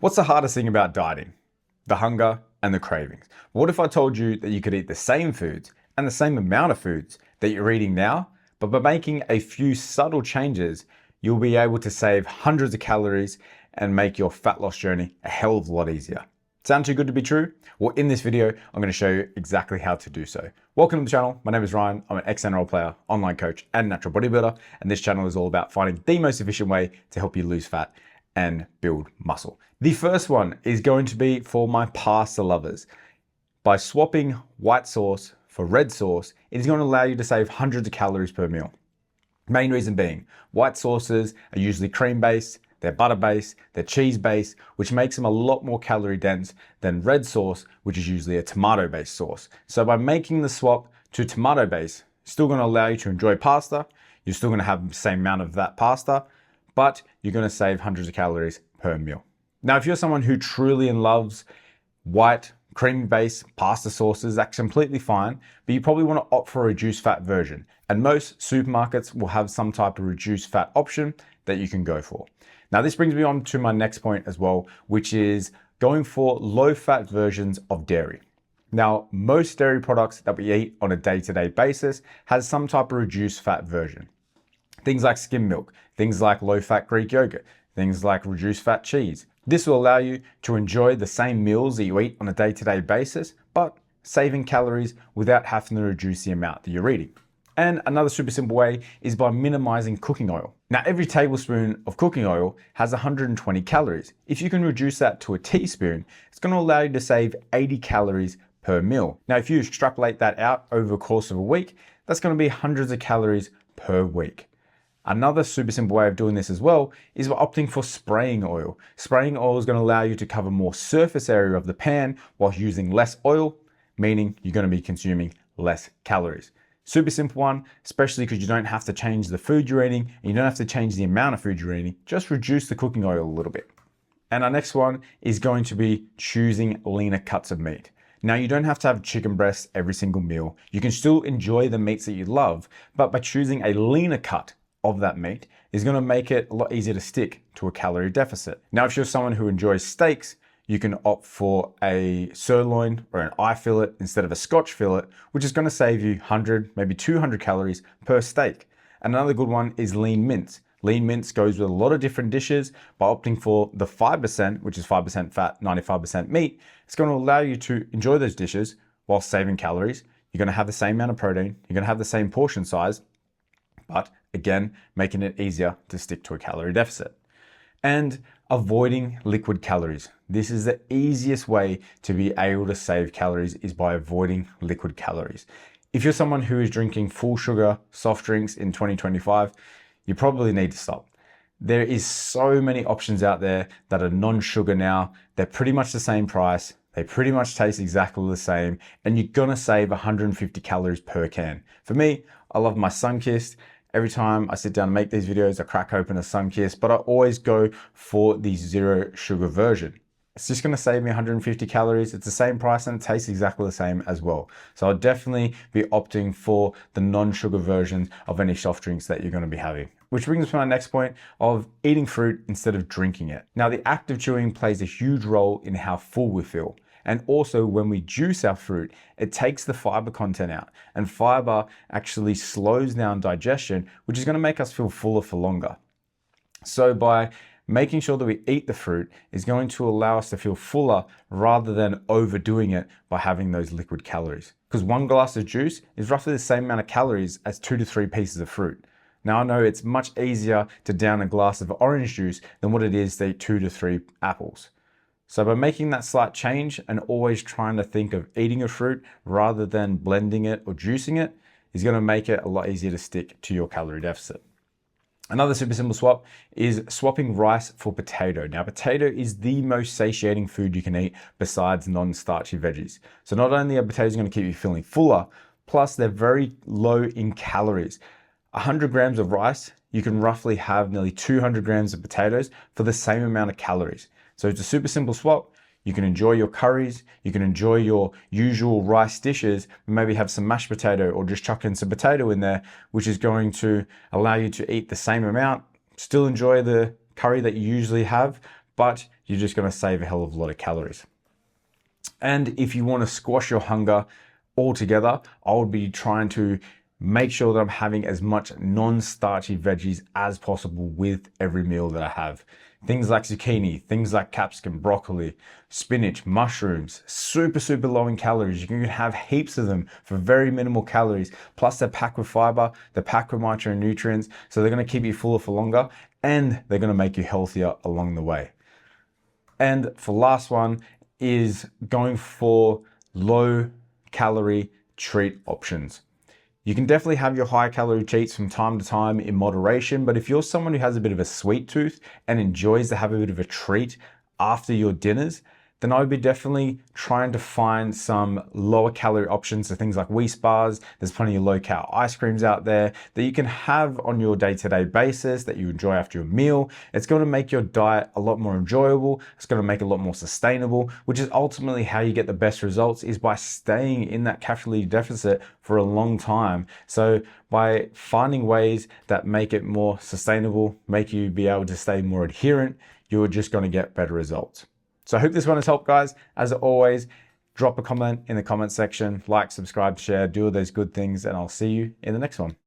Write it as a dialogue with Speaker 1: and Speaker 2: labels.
Speaker 1: What's the hardest thing about dieting? The hunger and the cravings. What if I told you that you could eat the same foods and the same amount of foods that you're eating now, but by making a few subtle changes, you'll be able to save hundreds of calories and make your fat loss journey a hell of a lot easier. Sound too good to be true? Well, in this video, I'm going to show you exactly how to do so. Welcome to the channel. My name is Ryan. I'm an ex-NRL player, online coach, and natural bodybuilder. And this channel is all about finding the most efficient way to help you lose fat and build muscle. The first one is going to be for my pasta lovers. By swapping white sauce for red sauce, it is going to allow you to save hundreds of calories per meal. Main reason being, white sauces are usually cream-based, they're butter-based, they're cheese-based, which makes them a lot more calorie dense than red sauce, which is usually a tomato-based sauce. So by making the swap to tomato-based, still going to allow you to enjoy pasta, you're still going to have the same amount of that pasta, but you're going to save hundreds of calories per meal. Now, if you're someone who truly loves white cream-based pasta sauces, that's completely fine, but you probably want to opt for a reduced fat version. And most supermarkets will have some type of reduced fat option that you can go for. Now, this brings me on to my next point as well, which is going for low-fat versions of dairy. Now, most dairy products that we eat on a day-to-day basis has some type of reduced fat version. Things like skim milk, things like low-fat Greek yogurt, things like reduced fat cheese. This will allow you to enjoy the same meals that you eat on a day-to-day basis, but saving calories without having to reduce the amount that you're eating. And another super simple way is by minimizing cooking oil. Now, every tablespoon of cooking oil has 120 calories. If you can reduce that to a teaspoon, it's going to allow you to save 80 calories per meal. Now, if you extrapolate that out over the course of a week, that's going to be hundreds of calories per week. Another super simple way of doing this as well is by opting for spraying oil. Spraying oil is going to allow you to cover more surface area of the pan while using less oil, meaning you're going to be consuming less calories. Super simple one, especially because you don't have to change the food you're eating and you don't have to change the amount of food you're eating. Just reduce the cooking oil a little bit. And our next one is going to be choosing leaner cuts of meat. Now, you don't have to have chicken breasts every single meal. You can still enjoy the meats that you love, but by choosing a leaner cut of that meat is going to make it a lot easier to stick to a calorie deficit. Now, if you're someone who enjoys steaks, you can opt for a sirloin or an eye fillet instead of a Scotch fillet, which is going to save you 100, maybe 200 calories per steak. Another good one is lean mince. Lean mince goes with a lot of different dishes. By opting for the 5%, which is 5% fat, 95% meat, it's going to allow you to enjoy those dishes while saving calories. You're going to have the same amount of protein. You're going to have the same portion size, but again, making it easier to stick to a calorie deficit. And avoiding liquid calories. This is the easiest way to be able to save calories is by avoiding liquid calories. If you're someone who is drinking full sugar soft drinks in 2025, you probably need to stop. There is so many options out there that are non-sugar now. They're pretty much the same price. They pretty much taste exactly the same, and you're gonna save 150 calories per can. For me, I love my Sunkist. Every time I sit down and make these videos, I crack open a Sunkist, but I always go for the zero sugar version. It's just gonna save me 150 calories. It's the same price and it tastes exactly the same as well. So I'll definitely be opting for the non-sugar versions of any soft drinks that you're gonna be having. Which brings us to my next point of eating fruit instead of drinking it. Now, the act of chewing plays a huge role in how full we feel. And also when we juice our fruit, it takes the fiber content out, and fiber actually slows down digestion, which is going to make us feel fuller for longer. So by making sure that we eat the fruit is going to allow us to feel fuller rather than overdoing it by having those liquid calories. Because one glass of juice is roughly the same amount of calories as 2 to 3 pieces of fruit. Now, I know it's much easier to down a glass of orange juice than what it is to eat 2 to 3 apples. So by making that slight change and always trying to think of eating a fruit rather than blending it or juicing it is going to make it a lot easier to stick to your calorie deficit. Another super simple swap is swapping rice for potato. Now, potato is the most satiating food you can eat besides non-starchy veggies. So not only are potatoes going to keep you feeling fuller, plus they're very low in calories. 100 grams of rice, you can roughly have nearly 200 grams of potatoes for the same amount of calories. So it's a super simple swap. You can enjoy your curries, you can enjoy your usual rice dishes, maybe have some mashed potato or just chuck in some potato in there, which is going to allow you to eat the same amount, still enjoy the curry that you usually have, but you're just going to save a hell of a lot of calories. And if you want to squash your hunger altogether, I would be trying to make sure that I'm having as much non-starchy veggies as possible with every meal that I have. Things like zucchini, things like capsicum, broccoli, spinach, mushrooms, super, super low in calories. You can have heaps of them for very minimal calories. Plus they're packed with fiber, they're packed with micronutrients. So they're going to keep you fuller for longer and they're going to make you healthier along the way. And for last one is going for low calorie treat options. You can definitely have your high calorie treats from time to time in moderation, but if you're someone who has a bit of a sweet tooth and enjoys to have a bit of a treat after your dinners, then I would be definitely trying to find some lower calorie options. So things like Wheat bars, there's plenty of low-cal ice creams out there that you can have on your day-to-day basis that you enjoy after your meal. It's going to make your diet a lot more enjoyable. It's going to make it a lot more sustainable, which is ultimately how you get the best results, is by staying in that calorie deficit for a long time. So by finding ways that make it more sustainable, make you be able to stay more adherent, you're just going to get better results. So I hope this one has helped, guys. As always, drop a comment in the comment section, like, subscribe, share, do all those good things, and I'll see you in the next one.